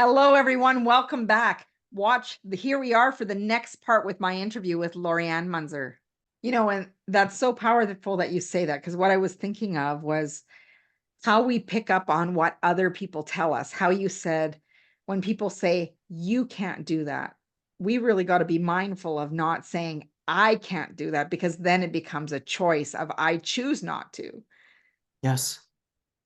Hello, everyone. Welcome back. Here we are for the next part with my interview with Lori-Ann Muenzer. And that's so powerful that you say that, because what I was thinking of was how we pick up on what other people tell us. How you said, when people say, you can't do that, we really got to be mindful of not saying, I can't do that, because then it becomes a choice of I choose not to. Yes,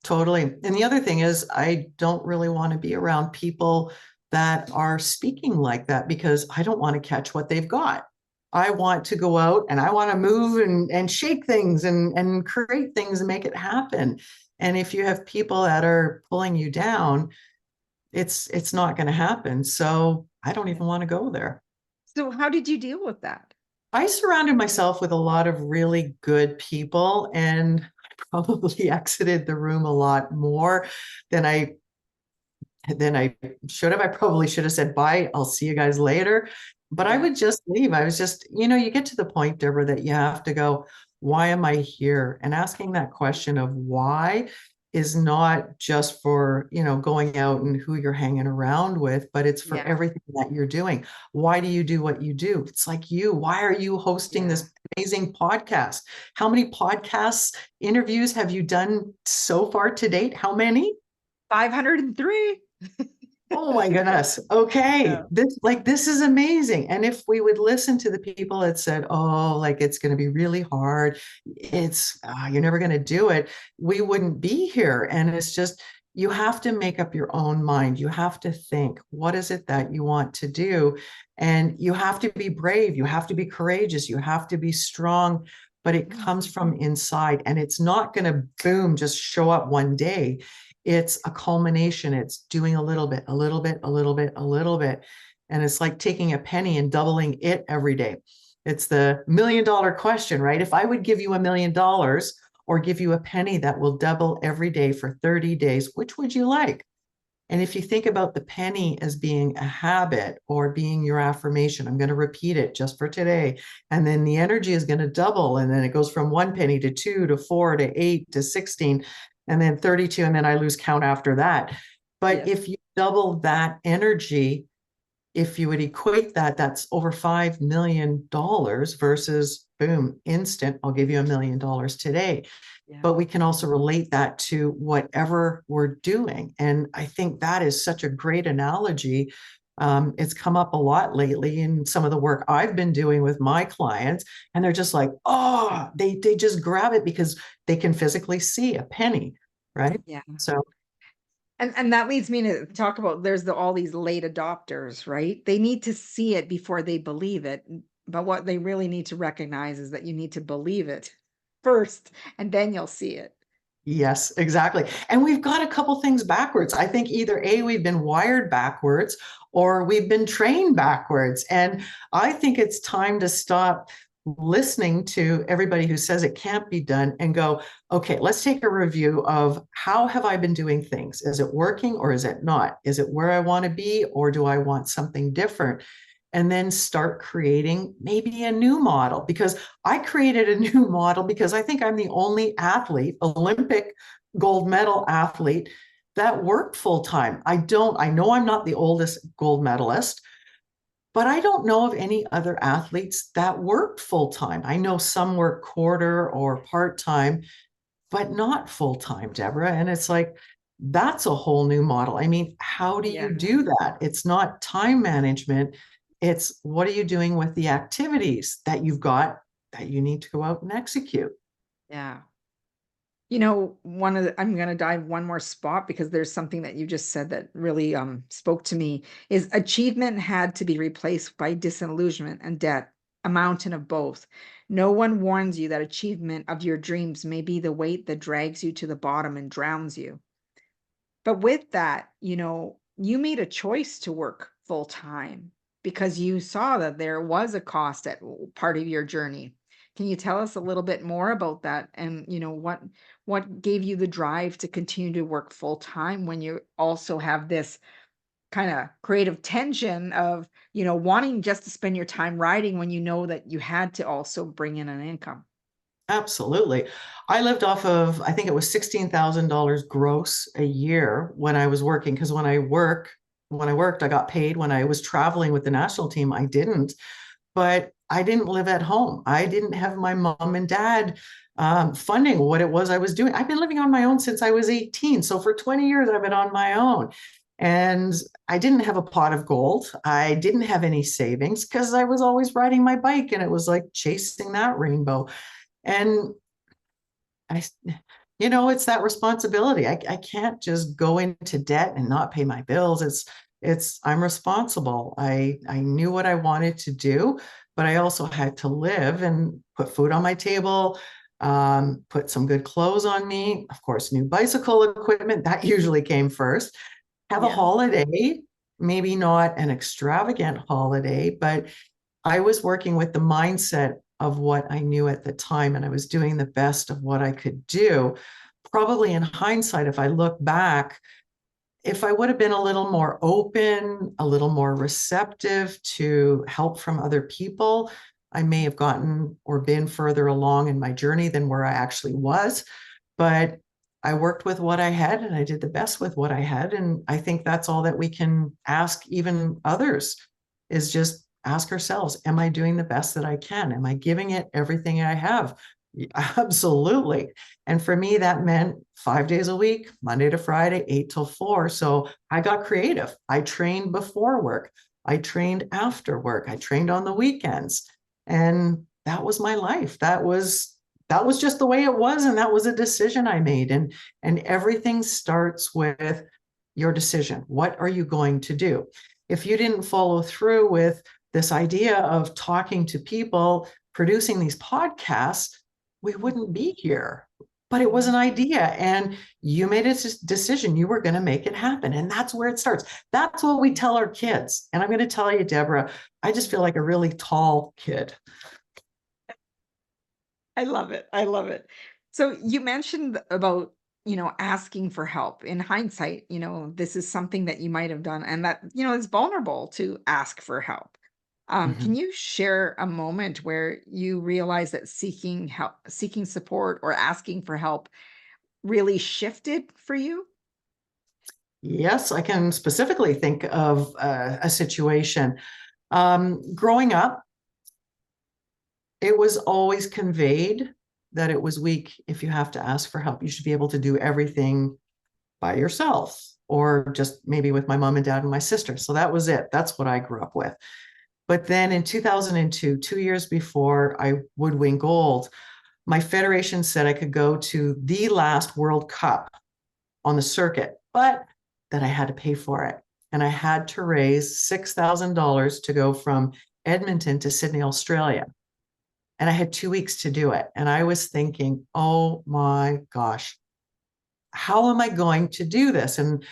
totally. And the other thing is, I don't really want to be around people that are speaking like that because I don't want to catch what they've got. I want to go out and I want to move and shake things and create things and make it happen. And if you have people that are pulling you down, it's not going to happen. So I don't even want to go there. So, how did you deal with that? I surrounded myself with a lot of really good people, and I probably exited the room a lot more than I should have. I probably should have said bye. I'll see you guys later. But I Yeah. would just leave. I was just, you get to the point, Deborah, that you have to go, why am I here? And asking that question of why is not just for, going out and who you're hanging around with, but it's for Yeah. everything that you're doing. Why do you do what you do? It's like why are you hosting Yeah. this amazing podcast? How many podcasts, interviews have you done so far to date? How many? 503. Oh my goodness. Okay. Yeah. This is amazing. And if we would listen to the people that said, oh, like it's going to be really hard, you're never going to do it, we wouldn't be here. And it's just, you have to make up your own mind. You have to think, what is it that you want to do? And you have to be brave. You have to be courageous. You have to be strong, but it comes from inside, and it's not going to boom, just show up one day. It's a culmination. It's doing a little bit, a little bit, a little bit, a little bit. And it's like taking a penny and doubling it every day. It's the $1 million question, right? If I would give you $1 million or give you a penny that will double every day for 30 days, which would you like? And if you think about the penny as being a habit or being your affirmation, I'm going to repeat it just for today. And then the energy is going to double. And then it goes from 1 penny to 2 to 4 to 8 to 16 and then 32. And then I lose count after that. But Yes. if you double that energy, if you would equate that, that's over $5 million versus boom, instant, I'll give you $1 million today. Yeah. But we can also relate that to whatever we're doing. And I think that is such a great analogy. It's come up a lot lately in some of the work I've been doing with my clients. And they're just like, oh, they just grab it because they can physically see a penny, right? Yeah. So And that leads me to talk about all these late adopters, right? They need to see it before they believe it. But what they really need to recognize is that you need to believe it first, and then you'll see it. yes, exactly. And we've got a couple things backwards. I think either A, we've been wired backwards or we've been trained backwards. And I think it's time to stop listening to everybody who says it can't be done and go, okay, let's take a review of how have I been doing things? Is it working or is it not? Is it where I want to be or do I want something different? And then start creating maybe a new model, because I created a new model because I think I'm the only athlete, Olympic gold medal athlete, that worked full time. I know I'm not the oldest gold medalist, but I don't know of any other athletes that work full time. I know some work quarter or part time, but not full time, Deborah. And it's like, that's a whole new model. I mean, how do Yeah. you do that? It's not time management. It's what are you doing with the activities that you've got that you need to go out and execute? Yeah. I'm going to dive one more spot because there's something that you just said that really spoke to me is achievement had to be replaced by disillusionment and debt, a mountain of both. No one warns you that achievement of your dreams may be the weight that drags you to the bottom and drowns you. But with that, you made a choice to work full time because you saw that there was a cost at part of your journey. Can you tell us a little bit more about that, and what gave you the drive to continue to work full time when you also have this kind of creative tension of, wanting just to spend your time writing when you know that you had to also bring in an income? Absolutely. I lived off of, I think it was $16,000 gross a year when I was working. Because when I work when I worked, I got paid. When I was traveling with the national team, I didn't. But I didn't live at home. I didn't have my mom and dad funding what it was I was doing. I've been living on my own since I was 18. So for 20 years, I've been on my own. And I didn't have a pot of gold. I didn't have any savings because I was always riding my bike and it was like chasing that rainbow. And I, it's that responsibility. I can't just go into debt and not pay my bills. I'm responsible. I knew what I wanted to do, but I also had to live and put food on my table, put some good clothes on me. Of course, new bicycle equipment, that usually came first. Have a holiday, maybe not an extravagant holiday, but I was working with the mindset of what I knew at the time, and I was doing the best of what I could do. Probably in hindsight, if I look back, if I would have been a little more open, a little more receptive to help from other people, I may have gotten or been further along in my journey than where I actually was. But I worked with what I had and I did the best with what I had. And I think that's all that we can ask even others, is just ask ourselves, am I doing the best that I can? Am I giving it everything I have? Absolutely. And for me, that meant 5 days a week, Monday to Friday, 8 till 4. So I got creative. I trained before work. I trained after work. I trained on the weekends. And that was my life. That was just the way it was. And that was a decision I made. And everything starts with your decision. What are you going to do? If you didn't follow through with this idea of talking to people, producing these podcasts, we wouldn't be here. But it was an idea and you made a decision. You were going to make it happen. And that's where it starts. That's what we tell our kids. And I'm going to tell you, Deborah, I just feel like a really tall kid. I love it. I love it. So you mentioned about, asking for help. In hindsight, this is something that you might have done and that, it's vulnerable to ask for help. Can Mhm. you share a moment where you realize that seeking help, seeking support or asking for help really shifted for you? Yes, I can specifically think of a situation. Growing up, it was always conveyed that it was weak if you have to ask for help. You should be able to do everything by yourself, or just maybe with my mom and dad and my sister. So that was it. That's what I grew up with. But then in 2002, 2 years before I would win gold, my federation said I could go to the last World Cup on the circuit, but that I had to pay for it. And I had to raise $6,000 to go from Edmonton to Sydney, Australia. And I had 2 weeks to do it. And I was thinking, oh my gosh, how am I going to do this? And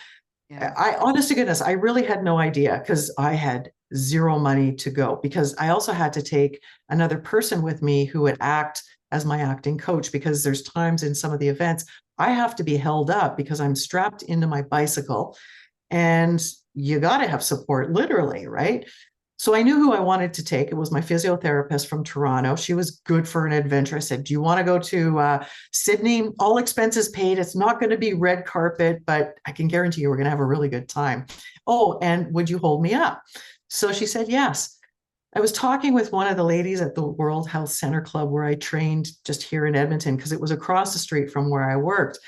Yeah. I, honest to goodness, I really had no idea because I had zero money to go, because I also had to take another person with me who would act as my acting coach, because there's times in some of the events I have to be held up because I'm strapped into my bicycle and you got to have support, literally, right? So I knew who I wanted to take. It was my physiotherapist from Toronto. She was good for an adventure. I said, do you want to go to Sydney? All expenses paid. It's not going to be red carpet, but I can guarantee you we're going to have a really good time. Oh, and would you hold me up? So she said, yes. I was talking with one of the ladies at the World Health Center Club where I trained just here in Edmonton, because it was across the street from where I worked.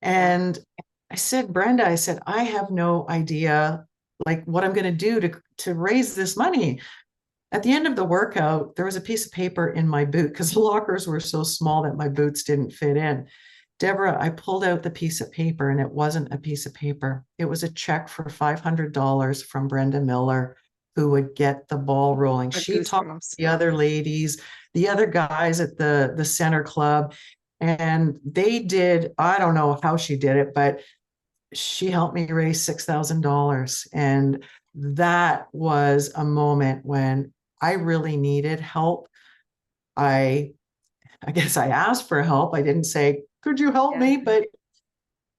Yeah. And I said, Brenda, I said, I have no idea like what I'm going to do to raise this money. At the end of the workout, there was a piece of paper in my boot because the lockers were so small that my boots didn't fit in. Deborah, I pulled out the piece of paper and it wasn't a piece of paper. It was a check for $500 from Brenda Miller, who would get the ball rolling. The She talked goosebumps. to the other ladies, the other guys at the center club, and they did, I don't know how she did it, but she helped me raise $6,000. And that was a moment when I really needed help. I I guess I asked for help. I didn't say, could you help Yeah. me?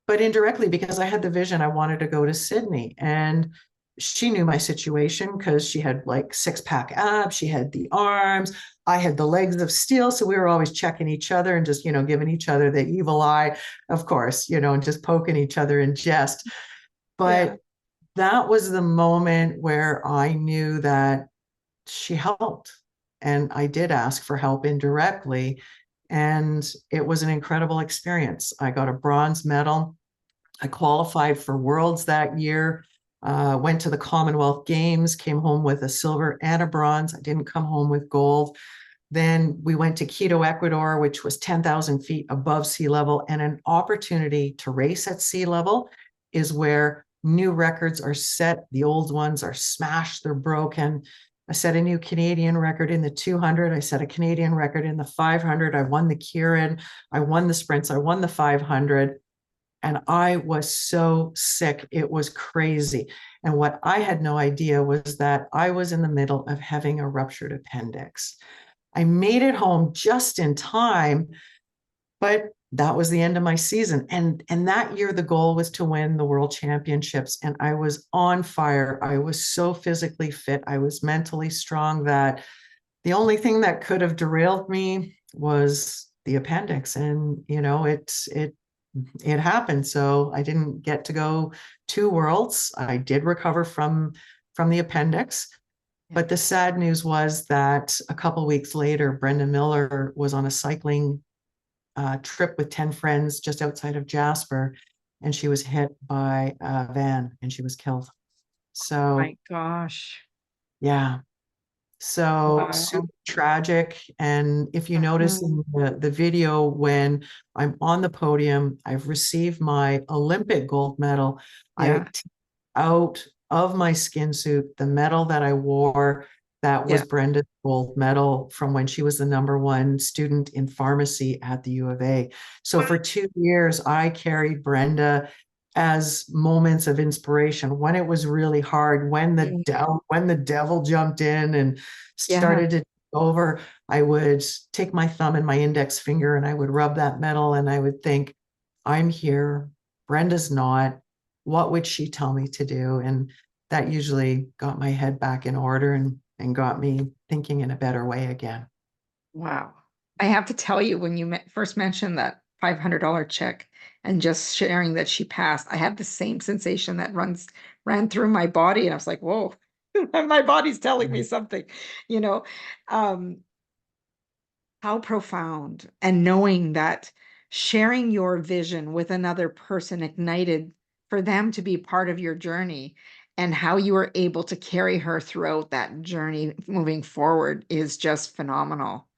But indirectly, because I had the vision, I wanted to go to Sydney. And she knew my situation because she had like six-pack abs, she had the arms, I had the legs of steel. So we were always checking each other and just, giving each other the evil eye, of course, and just poking each other in jest. Yeah. But that was the moment where I knew that she helped. And I did ask for help indirectly. And it was an incredible experience. I got a bronze medal. I qualified for Worlds that year, went to the Commonwealth Games, came home with a silver and a bronze. I didn't come home with gold. Then we went to Quito, Ecuador, which was 10,000 feet above sea level. And an opportunity to race at sea level is where new records are set. The old ones are smashed, they're broken. I set a new Canadian record in the 200. I set a Canadian record in the 500. I won the Kieran. I won the sprints. I won the 500. And I was so sick. It was crazy. And what I had no idea was that I was in the middle of having a ruptured appendix. I made it home just in time, but that was the end of my season. And that year the goal was to win the world championships. And I was on fire. I was so physically fit. I was mentally strong that the only thing that could have derailed me was the appendix. And it happened. So I didn't get to go to worlds. I did recover from the appendix. But the sad news was that a couple weeks later, Brenda Miller was on a cycling trip with 10 friends just outside of Jasper, and she was hit by a van and she was killed. So, My gosh. yeah. So Wow. super tragic. And if you notice Mhm. in the video, when I'm on the podium, I've received my Olympic gold medal. I Yeah. out of my skin suit the medal that I wore that was Yeah. Brenda's gold medal from when she was the #1 student in pharmacy at the U of A. So for 2 years, I carried Brenda as moments of inspiration when it was really hard, when Mm. the devil jumped in and Yeah. started to take over. I would take my thumb and my index finger and I would rub that medal and I would think, I'm here. Brenda's not. What would she tell me to do? And that usually got my head back in order and got me thinking in a better way again. Wow. I have to tell you, when you first mentioned that $500 check and just sharing that she passed, I had the same sensation that ran through my body. And I was like, whoa, my body's telling me something, you know. Um, how profound. And knowing that sharing your vision with another person ignited for them to be part of your journey, and how you were able to carry her throughout that journey moving forward is just phenomenal.